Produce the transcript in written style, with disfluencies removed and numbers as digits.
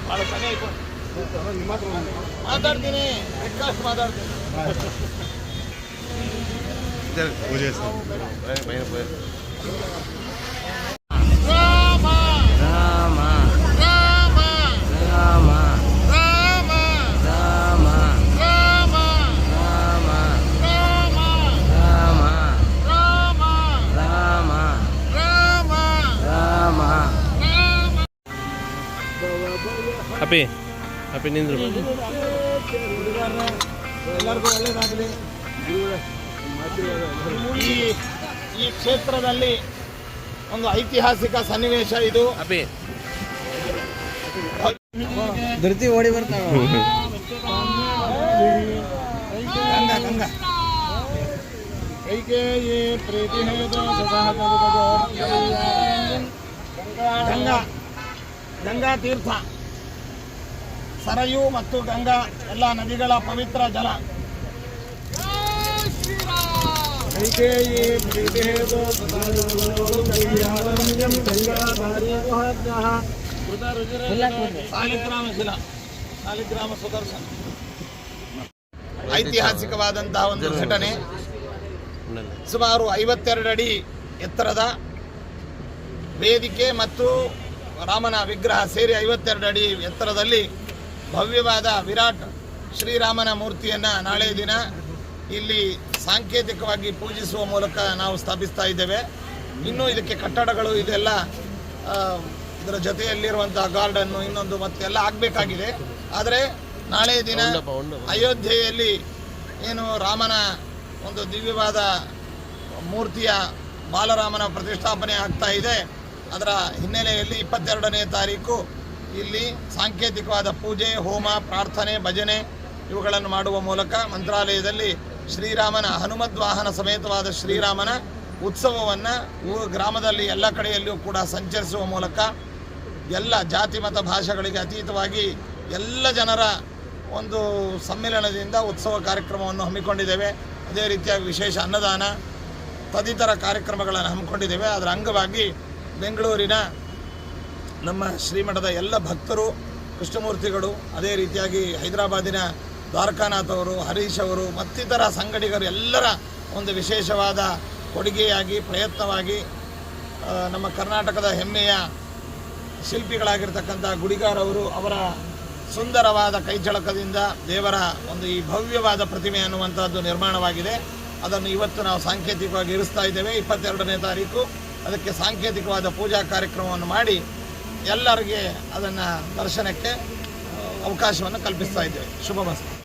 ಭಾಳ ಸಮಯ ಆಯ್ತು ಮಾತಾಡ್ತೀನಿ ಬೇಕಾಷ್ಟು ಮಾತಾಡ್ತೀನಿ ಪೂಜೆ ರಾಮ ರಾಮ ರಾಮ ರಾಮ ರಾಮ ರಾಮ ರಾಮ ರಾಮ ರಾಮ ರಾಮ ರಾಮ ರಾಮ ರಾಮ ರಾಮ ಹ್ಯಾಪಿ ಹ್ಯಾಪಿ ನಿಂದ್ರು ಎಲ್ಲರಿಗೂ ಒಳ್ಳೆಯದಾಗಲಿ. ಈ ಕ್ಷೇತ್ರದಲ್ಲಿ ಒಂದು ಐತಿಹಾಸಿಕ ಸನ್ನಿವೇಶ ಇದು. ಹ್ಯಾಪಿ ಧೃತಿ ಓಡಿ ಬರ್ತಾವ. ಗಂಗಾ ಗಂಗಾ ಕೈಕೇಯಿ ಪ್ರೀತಿ ಗಂಗಾ ಗಂಗಾ ತೀರ್ಥ ಸರಯು ಮತ್ತು ಗಂಗಾ ಎಲ್ಲ ನದಿಗಳ ಪವಿತ್ರ ಜಲ. ಕೈಕೇಯಿ ಪ್ರೀತಿ ಸಾಲಿಗ್ರಾಮ ಶಿಲ ಸಾಲಿಗ್ರಾಮ ಸುದರ್ಶನ. ಐತಿಹಾಸಿಕವಾದಂತಹ ಒಂದು ಘಟನೆ. ಸುಮಾರು 52 ಅಡಿ ಎತ್ತರದ ವೇದಿಕೆ ಮತ್ತು ರಾಮನ ವಿಗ್ರಹ ಸೇರಿ 52 ಅಡಿ ಎತ್ತರದಲ್ಲಿ ಭವ್ಯವಾದ ವಿರಾಟ್ ಶ್ರೀರಾಮನ ಮೂರ್ತಿಯನ್ನು ನಾಳೆ ದಿನ ಇಲ್ಲಿ ಸಾಂಕೇತಿಕವಾಗಿ ಪೂಜಿಸುವ ಮೂಲಕ ನಾವು ಸ್ಥಾಪಿಸ್ತಾ ಇದ್ದೇವೆ. ಇನ್ನೂ ಇದಕ್ಕೆ ಕಟ್ಟಡಗಳು ಇದೆಲ್ಲ ಇದರ ಜೊತೆಯಲ್ಲಿರುವಂತಹ ಗಾರ್ಡನ್ನು ಇನ್ನೊಂದು ಮತ್ತೆಲ್ಲ ಆಗಬೇಕಾಗಿದೆ. ಆದರೆ ನಾಳೆ ದಿನ ಅಯೋಧ್ಯೆಯಲ್ಲಿ ಏನು ರಾಮನ ಒಂದು ದಿವ್ಯವಾದ ಮೂರ್ತಿಯ ಬಾಲರಾಮನ ಪ್ರತಿಷ್ಠಾಪನೆ ಆಗ್ತಾ ಇದೆ. ಅದರ ಹಿನ್ನೆಲೆಯಲ್ಲಿ 22ನೇ ತಾರೀಕು ಇಲ್ಲಿ ಸಾಂಕೇತಿಕವಾದ ಪೂಜೆ, ಹೋಮ, ಪ್ರಾರ್ಥನೆ, ಭಜನೆ ಇವುಗಳನ್ನು ಮಾಡುವ ಮೂಲಕ ಮಂತ್ರಾಲಯದಲ್ಲಿ ಶ್ರೀರಾಮನ ಹನುಮದ್ವಾಹನ ಸಮೇತವಾದ ಶ್ರೀರಾಮನ ಉತ್ಸವವನ್ನು ಗ್ರಾಮದಲ್ಲಿ ಎಲ್ಲ ಕಡೆಯಲ್ಲಿಯೂ ಕೂಡ ಸಂಚರಿಸುವ ಮೂಲಕ ಎಲ್ಲ ಜಾತಿ ಮತ ಭಾಷೆಗಳಿಗೆ ಅತೀತವಾಗಿ ಎಲ್ಲ ಜನರ ಒಂದು ಸಮ್ಮಿಲನದಿಂದ ಉತ್ಸವ ಕಾರ್ಯಕ್ರಮವನ್ನು ಹಮ್ಮಿಕೊಂಡಿದ್ದೇವೆ. ಅದೇ ರೀತಿಯಾಗಿ ವಿಶೇಷ ಅನ್ನದಾನ ತದಿತರ ಕಾರ್ಯಕ್ರಮಗಳನ್ನು ಹಮ್ಮಿಕೊಂಡಿದ್ದೇವೆ. ಅದರ ಅಂಗವಾಗಿ ಬೆಂಗಳೂರಿನ ನಮ್ಮ ಶ್ರೀಮಠದ ಎಲ್ಲ ಭಕ್ತರು, ಕೃಷ್ಣಮೂರ್ತಿಗಳು, ಅದೇ ರೀತಿಯಾಗಿ ಹೈದರಾಬಾದಿನ ದ್ವಾರಕಾನಾಥ್ ಅವರು, ಹರೀಶ್ ಅವರು ಮತ್ತಿತರ ಸಂಗಡಿಗರು ಎಲ್ಲರ ಒಂದು ವಿಶೇಷವಾದ ಕೊಡುಗೆಯಾಗಿ ಪ್ರಯತ್ನವಾಗಿ ನಮ್ಮ ಕರ್ನಾಟಕದ ಹೆಮ್ಮೆಯ ಶಿಲ್ಪಿಗಳಾಗಿರ್ತಕ್ಕಂಥ ಗುಡಿಗಾರವರು ಅವರ ಸುಂದರವಾದ ಕೈಚಳಕದಿಂದ ದೇವರ ಒಂದು ಈ ಭವ್ಯವಾದ ಪ್ರತಿಮೆ ಅನ್ನುವಂಥದ್ದು ನಿರ್ಮಾಣವಾಗಿದೆ. ಅದನ್ನು ಇವತ್ತು ನಾವು ಸಾಂಕೇತಿಕವಾಗಿ ಇರಿಸ್ತಾ ಇದ್ದೇವೆ. 22ನೇ ತಾರೀಕು ಅದಕ್ಕೆ ಸಾಂಕೇತಿಕವಾದ ಪೂಜಾ ಕಾರ್ಯಕ್ರಮವನ್ನು ಮಾಡಿ ಎಲ್ಲರಿಗೆ ಅದನ್ನು ದರ್ಶನಕ್ಕೆ ಅವಕಾಶವನ್ನು ಕಲ್ಪಿಸ್ತಾ ಇದ್ದೇವೆ. ಶುಭಮಸ್ತು.